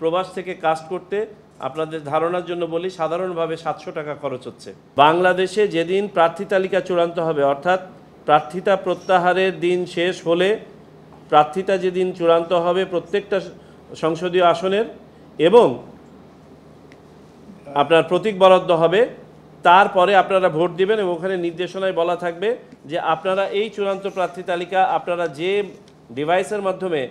প্রবাস থেকে কাস্ট করতে আপনাদের ধারণার জন্য বলি সাধারণভাবে 700 টাকা খরচ হচ্ছে। বাংলাদেশে যেদিন প্রার্থী তালিকা চূড়ান্ত হবে, অর্থাৎ প্রার্থিতা প্রত্যাহারের দিন শেষ হলে প্রার্থিতা যেদিন চূড়ান্ত হবে প্রত্যেকটা সংসদীয় আসনের এবং আপনার প্রতীক বরাদ্দ হবে, তারপরে আপনারা ভোট দিবেন এবং ওখানে নির্দেশনায় বলা থাকবে যে আপনারা এই চূড়ান্ত প্রার্থী তালিকা আপনারা যে ডিভাইসের মাধ্যমে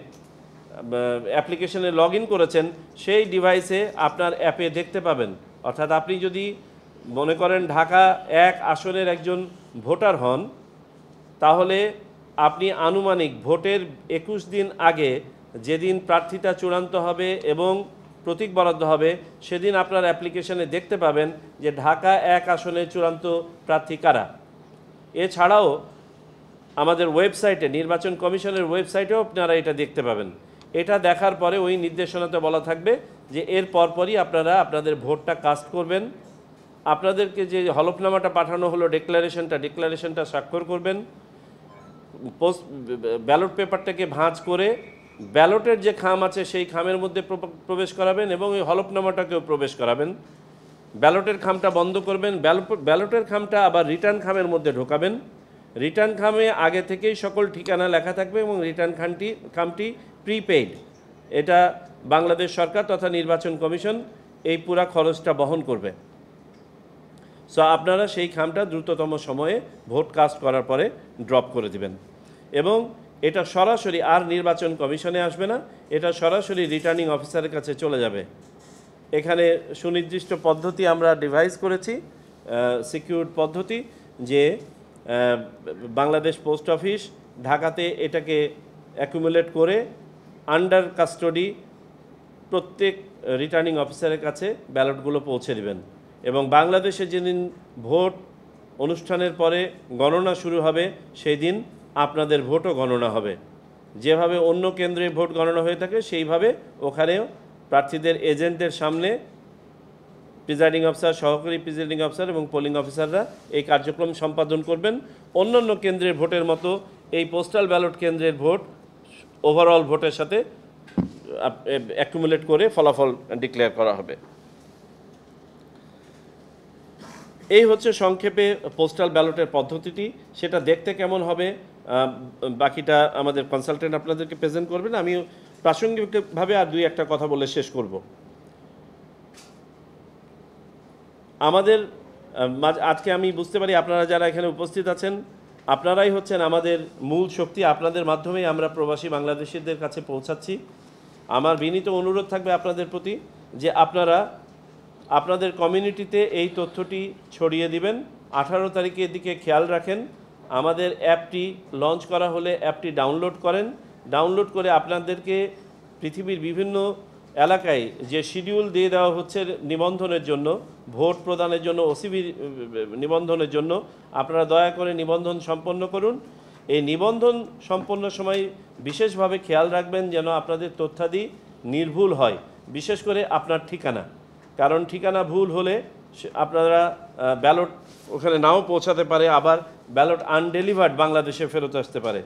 অ্যাপ্লিকেশনে লগ ইন করেছেন সেই ডিভাইসে আপনার অ্যাপে দেখতে পাবেন। অর্থাৎ আপনি যদি মনে করেন ঢাকা 1 আসনের একজন ভোটার হন, তাহলে আপনি আনুমানিক ভোটের 21 দিন আগে যেদিন প্রার্থিতা চূড়ান্ত হবে এবং প্রতীক বরাদ্দ হবে সেদিন আপনার অ্যাপ্লিকেশনে দেখতে পাবেন যে ঢাকা 1 আসনের চূড়ান্ত প্রার্থী কারা। এছাড়াও আমাদের ওয়েবসাইটে, নির্বাচন কমিশনের ওয়েবসাইটেও আপনারা এটা দেখতে পাবেন। এটা দেখার পরে ওই নির্দেশনাতে বলা থাকবে যে এর পরপরই আপনারা আপনাদের ভোটটা কাস্ট করবেন। আপনাদেরকে যে হলফনামাটা পাঠানো হলো ডিক্লারেশনটা স্বাক্ষর করবেন। ব্যালট পেপারটাকে ভাঁজ করে ব্যালটের যে খাম আছে সেই খামের মধ্যে প্রবেশ করাবেন এবং ওই হলফনামাটাকেও প্রবেশ করাবেন। ব্যালটের খামটা বন্ধ করবেন, ব্যালটের খামটা আবার রিটার্ন খামের মধ্যে ঢোকাবেন। রিটার্ন খামে আগে থেকেই সকল ঠিকানা লেখা থাকবে এবং রিটার্ন খামটি প্রিপেইড। এটা বাংলাদেশ সরকার তথা নির্বাচন কমিশন এই পুরা খরচটা বহন করবে। সো আপনারা সেই খামটা দ্রুততম সময়ে ভোট কাস্ট করার পরে ড্রপ করে দিবেন এবং এটা সরাসরি আর নির্বাচন কমিশনে আসবে না, এটা সরাসরি রিটার্নিং অফিসারের কাছে চলে যাবে। এখানে সুনির্দিষ্ট পদ্ধতি আমরা ডিভাইস করেছি, সিকিউরড পদ্ধতি, যে বাংলাদেশ পোস্ট অফিস ঢাকাতে এটাকে অ্যাকুমুলেট করে আন্ডার কাস্টডি প্রত্যেক রিটার্নিং অফিসারের কাছে ব্যালটগুলো পৌঁছে দেবেন এবং বাংলাদেশে যেদিন ভোট অনুষ্ঠানের পরে গণনা শুরু হবে সেই দিন আপনাদের ভোটও গণনা হবে। যেভাবে অন্য কেন্দ্রে ভোট গণনা হয়ে থাকে সেইভাবে ওখানেও প্রার্থীদের এজেন্টদের সামনে প্রিজাইডিং অফিসার, সহকারী প্রিজাইডিং অফিসার এবং পোলিং অফিসাররা এই কার্যক্রম সম্পাদন করবেন। অন্যান্য কেন্দ্রের ভোটের মতো এই পোস্টাল ব্যালট কেন্দ্রের ভোট ওভারঅল ভোটের সাথে অ্যাকুমুলেট করে ফলাফল ডিক্লেয়ার করা হবে। এই হচ্ছে সংক্ষেপে পোস্টাল ব্যালটের পদ্ধতিটি। সেটা দেখতে কেমন হবে বাকিটা আমাদের কনসালটেন্ট আপনাদেরকে প্রেজেন্ট করবেন। আমি প্রাসঙ্গিকভাবে আর 2-1টা কথা বলে শেষ করব। আমাদের আজকে আমি বুঝতে পারি আপনারা যারা এখানে উপস্থিত আছেন আপনারাই হচ্ছেন আমাদের মূল শক্তি। আপনাদের মাধ্যমেই আমরা প্রবাসী বাংলাদেশিদের কাছে পৌঁছাচ্ছি। আমার বিনীত অনুরোধ থাকবে আপনাদের প্রতি যে আপনারা আপনাদের কমিউনিটিতে এই তথ্যটি ছড়িয়ে দিবেন। 18 তারিখের দিকে খেয়াল রাখেন। আমাদের অ্যাপটি লঞ্চ করা হলে অ্যাপটি ডাউনলোড করেন। ডাউনলোড করে আপনাদেরকে পৃথিবীর বিভিন্ন এলাকায় যে শিডিউল দিয়ে দেওয়া হচ্ছে নিবন্ধনের জন্য, ভোট প্রদানের জন্য, ওসিবি নিবন্ধনের জন্য, আপনারা দয়া করে নিবন্ধন সম্পন্ন করুন। এই নিবন্ধন সম্পন্ন সময় বিশেষভাবে খেয়াল রাখবেন যেন আপনাদের তথ্যাদি নির্ভুল হয়, বিশেষ করে আপনার ঠিকানা। কারণ ঠিকানা ভুল হলে আপনারা ব্যালট ওখানে নাও পৌঁছাতে পারে, আবার ব্যালট আনডেলিভার্ড বাংলাদেশে ফেরত আসতে পারে।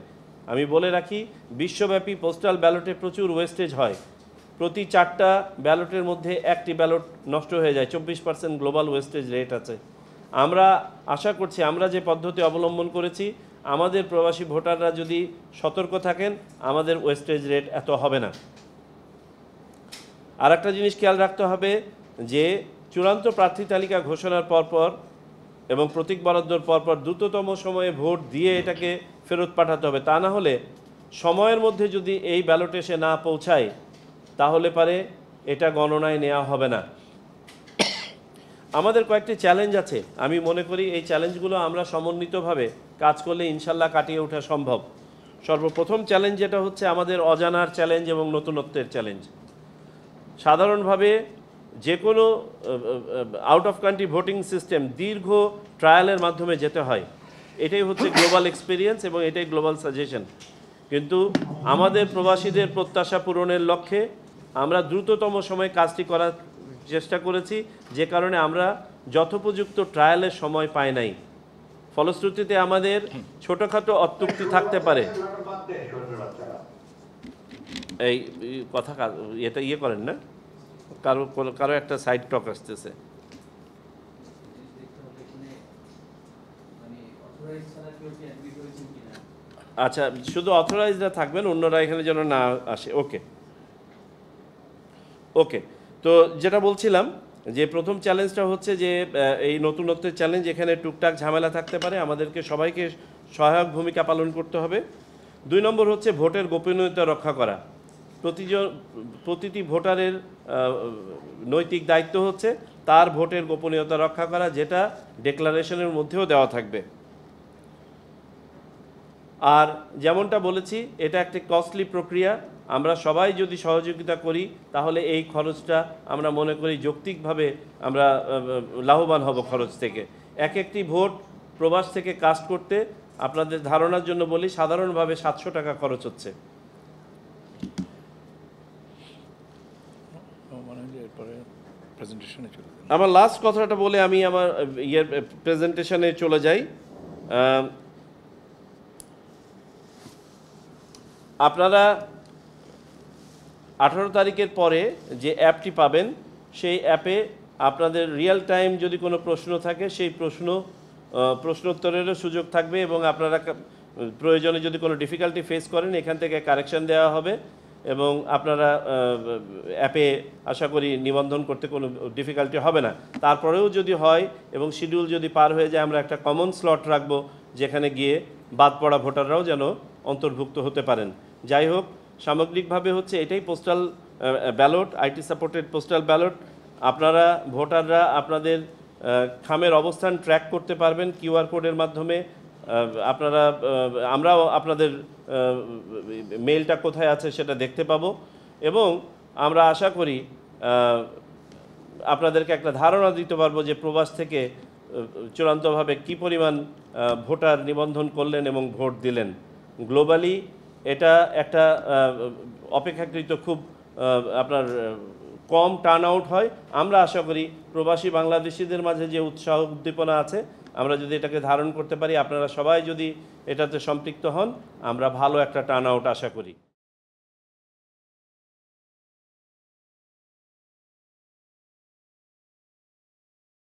আমি বলে রাখি, বিশ্বব্যাপী পোস্টাল ব্যালটে প্রচুর ওয়েস্টেজ হয়। প্রতি 4টা ব্যালটের মধ্যে 1টি ব্যালট নষ্ট হয়ে যায়। 24% গ্লোবাল ওয়েস্টেজ রেট আছে। আমরা আশা করছি আমরা যে পদ্ধতি অবলম্বন করেছি, আমাদের প্রবাসী ভোটাররা যদি সতর্ক থাকেন আমাদের ওয়েস্টেজ রেট এত হবে না। আর একটা জিনিস খেয়াল রাখতে হবে যে চূড়ান্ত প্রার্থী তালিকা ঘোষণার পরপর এবং প্রতীক বরাদ্দর পরপর দ্রুততম সময়ে ভোট দিয়ে এটাকে ফেরত পাঠাতে হবে। তা না হলে সময়ের মধ্যে যদি এই ব্যালট এসে না পৌঁছায় তাহলে পারে এটা গণনায় নেওয়া হবে না। আমাদের কয়েকটি চ্যালেঞ্জ আছে। আমি মনে করি এই চ্যালেঞ্জগুলো আমরা সমন্বিতভাবে কাজ করলে ইনশাল্লাহ কাটিয়ে ওঠা সম্ভব। সর্বপ্রথম চ্যালেঞ্জ যেটা হচ্ছে আমাদের অজানার চ্যালেঞ্জ এবং নতুনত্বের চ্যালেঞ্জ। সাধারণভাবে যে কোনো out of country voting system দীর্ঘ ট্রায়ালের মাধ্যমে যেতে হয়। এটাই হচ্ছে গ্লোবাল এক্সপিরিয়েন্স এবং এটাই গ্লোবাল সাজেশন। কিন্তু আমাদের প্রবাসীদের প্রত্যাশা পূরণের লক্ষ্যে আমরা দ্রুততম সময়ে কাজটি করার চেষ্টা করেছি, যে কারণে আমরা যথোপযুক্ত ট্রায়ালের সময় পাই নাই। ফলশ্রুতিতে আমাদের ছোটোখাটো অত্যুক্তি থাকতে পারে। এই কথা এটা করেন না, কারো একটা সাইড টক আসতেছে। আচ্ছা, শুধু অথরাইজরা থাকবেন, অন্যরা এখানে যেন না আসে। ওকে ওকে, তো যেটা বলছিলাম যে প্রথম চ্যালেঞ্জটা হচ্ছে যে এই নতুনত্বের চ্যালেঞ্জ, এখানে টুকটাক ঝামেলা থাকতে পারে, আমাদেরকে সবাইকে সহায়ক ভূমিকা পালন করতে হবে। 2 নম্বর হচ্ছে ভোটের গোপনীয়তা রক্ষা করা। প্রতিটি ভোটারের নৈতিক দায়িত্ব হচ্ছে তার ভোটের গোপনীয়তা রক্ষা করা, যেটা ডিক্লারেশনের মধ্যেও দেওয়া থাকবে। আর যেমনটা বলেছি, এটা একটি কস্টলি প্রক্রিয়া। আমরা সবাই যদি সহযোগিতা করি তাহলে এই খরচটা আমরা মনে করি যৌক্তিকভাবে আমরা লাভবান হব খরচ থেকে। একটি ভোট প্রবাস থেকে কাস্ট করতে আপনাদের ধারণার জন্য বলি, সাধারণভাবে 700 টাকা খরচ হচ্ছে। আমার লাস্ট কথাটা বলে আমি আমার প্রেজেন্টেশনে চলে যাই। আপনারা 18 তারিখের পরে যে অ্যাপটি পাবেন, সেই অ্যাপে আপনাদের রিয়েল টাইম যদি কোনো প্রশ্ন থাকে সেই প্রশ্নোত্তরেরও সুযোগ থাকবে, এবং আপনারা প্রয়োজনে যদি কোনো ডিফিকাল্টি ফেস করেন এখান থেকে কারেকশন দেওয়া হবে, এবং আপনারা অ্যাপে আশা করি নিবন্ধন করতে কোনো ডিফিকাল্টি হবে না। তারপরেও যদি হয় এবং শিডিউল যদি পার হয়ে যায়, আমরা একটা কমন স্লট রাখবো যেখানে গিয়ে বাদ পড়া ভোটাররাও যেন অন্তর্ভুক্ত হতে পারেন। যাই হোক, সামগ্রিকভাবে হচ্ছে এটাই postal ballot, IT supported postal ballot. আপনারা ভোটাররা আপনাদের খামের অবস্থান ট্র্যাক করতে পারবেন কিউআর কোডের মাধ্যমে। আপনারা আমরাও আপনাদের মেইলটা কোথায় আছে সেটা দেখতে পাবো, এবং আমরা আশা করি আপনাদেরকে একটা ধারণা দিতে পারবো যে প্রবাস থেকে চূড়ান্তভাবে কী পরিমাণ ভোটার নিবন্ধন করলেন এবং ভোট দিলেন। গ্লোবালি এটা একটা অপেক্ষাকৃত খুব আপনার কম টার্ন আউট হয়। আমরা আশা করি প্রবাসী বাংলাদেশিদের মাঝে যে উৎসাহ উদ্দীপনা আছে, আমরা যদি এটাকে ধারণ করতে পারি, আপনারা সবাই যদি এটাতে সম্পৃক্ত হন, আমরা ভালো একটা টার্ন আউট আশা করি।